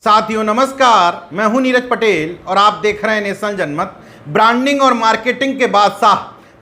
साथियों नमस्कार, मैं हूं नीरज पटेल और आप देख रहे हैं नेशनल जनमत। ब्रांडिंग और मार्केटिंग के बादशाह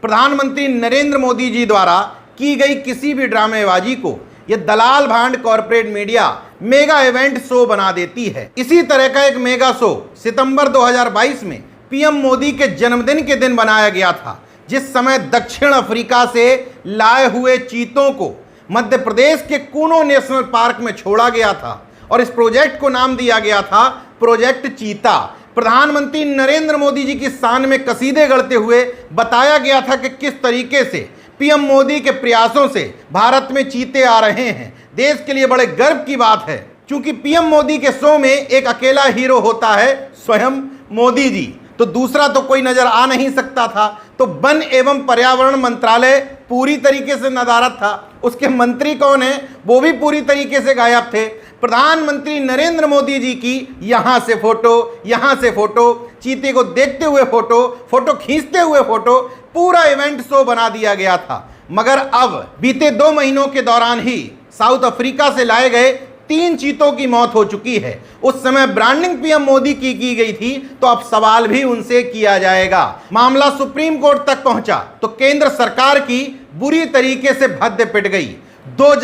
प्रधानमंत्री नरेंद्र मोदी जी द्वारा की गई किसी भी ड्रामेबाजी को यह दलाल भांड corporate media mega event show बना देती है। इसी तरह का एक मेगा शो सितंबर 2022 में पीएम मोदी के जन्मदिन के दिन बनाया गया था, जिस समय दक्षिण अफ्रीका से लाए हुए चीतों को मध्य प्रदेश के कूनो नेशनल पार्क में छोड़ा गया था और इस प्रोजेक्ट को नाम दिया गया था प्रोजेक्ट चीता। प्रधानमंत्री नरेंद्र मोदी जी की शान में कसीदे गढ़ते हुए बताया गया था कि किस तरीके से पीएम मोदी के प्रयासों से भारत में चीते आ रहे हैं। देश के लिए बड़े गर्व की बात है, क्योंकि पीएम मोदी के शो में एक अकेला हीरो होता है, स्वयं मोदी जी, तो दूसरा तो कोई नजर आ नहीं सकता था। तो वन एवं पर्यावरण मंत्रालय पूरी तरीके से नदारद था, उसके मंत्री कौन है वो भी पूरी तरीके से गायब थे। प्रधानमंत्री नरेंद्र मोदी जी की यहाँ से फोटो, चीते को देखते हुए फोटो खींचते हुए फोटो, पूरा इवेंट शो बना दिया गया था। मगर अब बीते 2 महीनों के दौरान ही साउथ अफ्रीका से लाए गए 3 चीतों की मौत हो चुकी है। उस समय ब्रांडिंग पीएम मोदी की गई थी, तो अब सवाल भी उनसे किया जाएगा। मामला सुप्रीम कोर्ट तक पहुंचा तो केंद्र सरकार की बुरी तरीके से भद्दे पिट गई। 2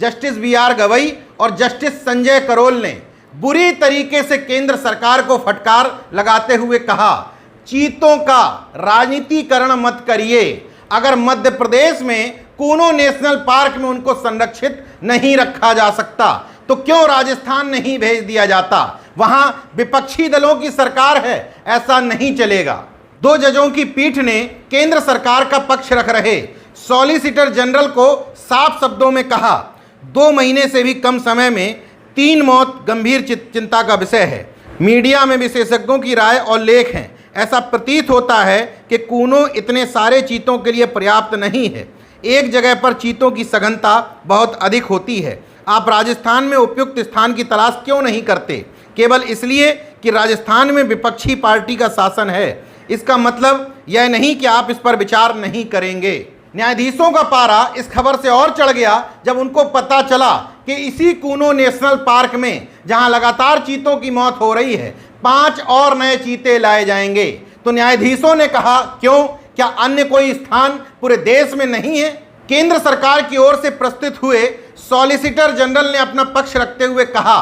जस्टिस BR गवई और जस्टिस संजय करोल ने बुरी तरीके से केंद्र सरकार को फटकार लगाते हुए कहा, चीतों का राजनीतिकरण मत करिए। अगर मध्य प्रदेश में कूनो नेशनल पार्क में उनको संरक्षित नहीं रखा जा सकता तो क्यों राजस्थान नहीं भेज दिया जाता? वहां विपक्षी दलों की सरकार है, ऐसा नहीं चलेगा। 2 जजों की पीठ ने केंद्र सरकार का पक्ष रख रहे सॉलिसिटर जनरल को साफ शब्दों में कहा, 2 महीने से भी कम समय में 3 मौत गंभीर चिंता का विषय है। मीडिया में विशेषज्ञों की राय और लेख हैं। ऐसा प्रतीत होता है कि कूनो इतने सारे चीतों के लिए पर्याप्त नहीं है। एक जगह पर चीतों की सघनता बहुत अधिक होती है। आप राजस्थान में उपयुक्त स्थान की तलाश क्यों नहीं करते? केवल इसलिए कि राजस्थान में विपक्षी पार्टी का शासन है। इसका मतलब यह नहीं कि आप इस पर विचार नहीं करेंगे। न्यायाधीशों का पारा इस खबर से और चढ़ गया जब उनको पता चला कि इसी कूनो नेशनल पार्क में जहां लगातार चीतों की मौत हो रही है, 5 और नए चीते लाए जाएंगे। तो न्यायाधीशों ने कहा, क्यों? क्या अन्य कोई स्थान पूरे देश में नहीं है? केंद्र सरकार की ओर से प्रस्तुत हुए सॉलिसिटर जनरल ने अपना पक्ष रखते हुए कहा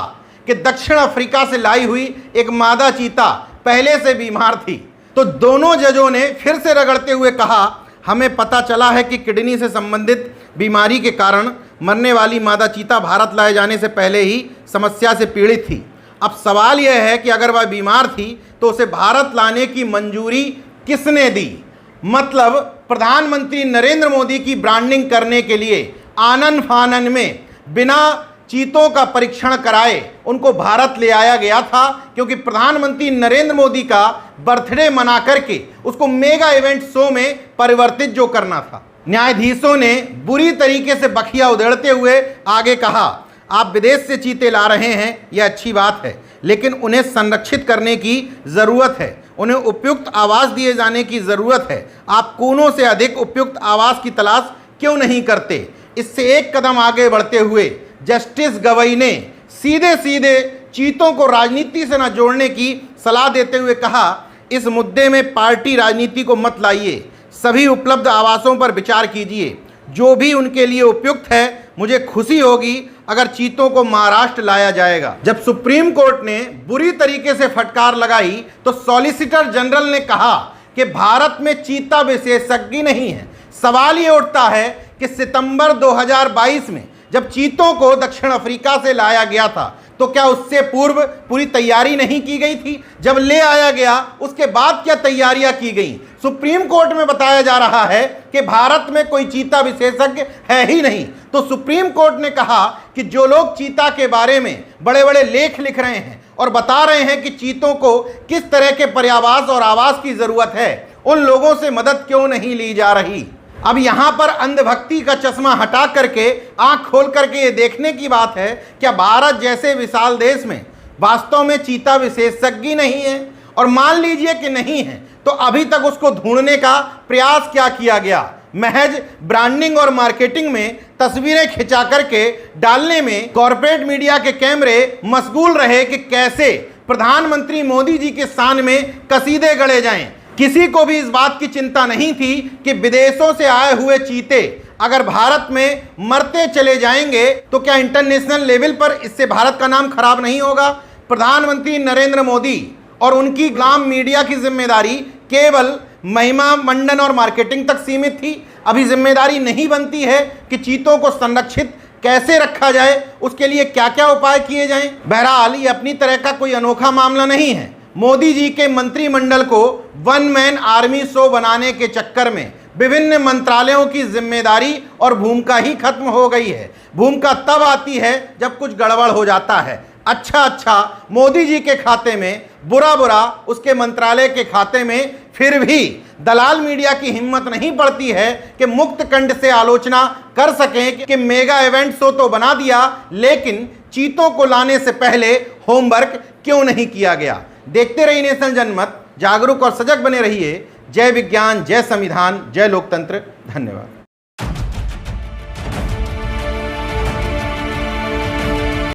कि दक्षिण अफ्रीका से लाई हुई एक मादा चीता पहले से बीमार थी। तो दोनों जजों ने फिर से रगड़ते हुए कहा, हमें पता चला है कि किडनी से संबंधित बीमारी के कारण मरने वाली मादा चीता भारत लाए जाने से पहले ही समस्या से पीड़ित थी। अब सवाल यह है कि अगर वह बीमार थी तो उसे भारत लाने की मंजूरी किसने दी? मतलब प्रधानमंत्री नरेंद्र मोदी की ब्रांडिंग करने के लिए आनन फानन में बिना चीतों का परीक्षण कराए उनको भारत ले आया गया था, क्योंकि प्रधानमंत्री नरेंद्र मोदी का बर्थडे मना करके उसको मेगा इवेंट शो में परिवर्तित जो करना था। न्यायाधीशों ने बुरी तरीके से बखिया उधेड़ते हुए आगे कहा, आप विदेश से चीते ला रहे हैं, यह अच्छी बात है, लेकिन उन्हें संरक्षित करने की ज़रूरत है, उन्हें उपयुक्त आवास दिए जाने की ज़रूरत है। आप कूनों से अधिक उपयुक्त आवास की तलाश क्यों नहीं करते? इससे एक कदम आगे बढ़ते हुए जस्टिस गवई ने सीधे चीतों को राजनीति से न जोड़ने की सलाह देते हुए कहा, इस मुद्दे में पार्टी राजनीति को मत लाइए, सभी उपलब्ध आवासों पर विचार कीजिए, जो भी उनके लिए उपयुक्त है। मुझे खुशी होगी अगर चीतों को महाराष्ट्र लाया जाएगा। जब सुप्रीम कोर्ट ने बुरी तरीके से फटकार लगाई तो सॉलिसिटर जनरल ने कहा कि भारत में चीता विशेषज्ञ नहीं है। सवाल ये उठता है कि सितंबर 2022 में जब चीतों को दक्षिण अफ्रीका से लाया गया था तो क्या उससे पूर्व पूरी तैयारी नहीं की गई थी? जब ले आया गया उसके बाद क्या तैयारियां की गई? सुप्रीम कोर्ट में बताया जा रहा है कि भारत में कोई चीता विशेषज्ञ है ही नहीं। तो सुप्रीम कोर्ट ने कहा कि जो लोग चीता के बारे में बड़े बड़े लेख लिख रहे हैं और बता रहे हैं कि चीतों को किस तरह के पर्यावास और आवास की जरूरत है, उन लोगों से मदद क्यों नहीं ली जा रही? अब यहाँ पर अंधभक्ति का चश्मा हटा करके आंख खोल करके ये देखने की बात है, क्या भारत जैसे विशाल देश में वास्तव में चीता विशेषज्ञ नहीं है? और मान लीजिए कि नहीं है तो अभी तक उसको ढूंढने का प्रयास क्या किया गया? महज ब्रांडिंग और मार्केटिंग में तस्वीरें खिंचा करके डालने में कॉरपोरेट मीडिया के कैमरे मशगूल रहे कि कैसे प्रधानमंत्री मोदी जी के शान में कसीदे गढ़े जाएं। किसी को भी इस बात की चिंता नहीं थी कि विदेशों से आए हुए चीते अगर भारत में मरते चले जाएंगे तो क्या इंटरनेशनल लेवल पर इससे भारत का नाम खराब नहीं होगा। प्रधानमंत्री नरेंद्र मोदी और उनकी ग्लाम मीडिया की जिम्मेदारी केवल महिमा मंडन और मार्केटिंग तक सीमित थी। अभी जिम्मेदारी नहीं बनती है कि चीतों को संरक्षित कैसे रखा जाए, उसके लिए क्या क्या उपाय किए जाएं। बहरहाल ये अपनी तरह का कोई अनोखा मामला नहीं है। मोदी जी के मंत्रिमंडल को वन मैन आर्मी शो बनाने के चक्कर में विभिन्न मंत्रालयों की जिम्मेदारी और भूमिका ही खत्म हो गई है। भूमिका तब आती है जब कुछ गड़बड़ हो जाता है। अच्छा मोदी जी के खाते में, बुरा उसके मंत्रालय के खाते में, फिर भी दलाल मीडिया की हिम्मत नहीं पड़ती है कि मुक्त कंठ से आलोचना कर सकें कि मेगा इवेंट शो तो बना दिया, लेकिन चीतों को लाने से पहले होमवर्क क्यों नहीं किया गया। देखते रहिए नेशन जनमत, जागरूक और सजग बने रहिए। जय विज्ञान, जय संविधान, जय लोकतंत्र। धन्यवाद।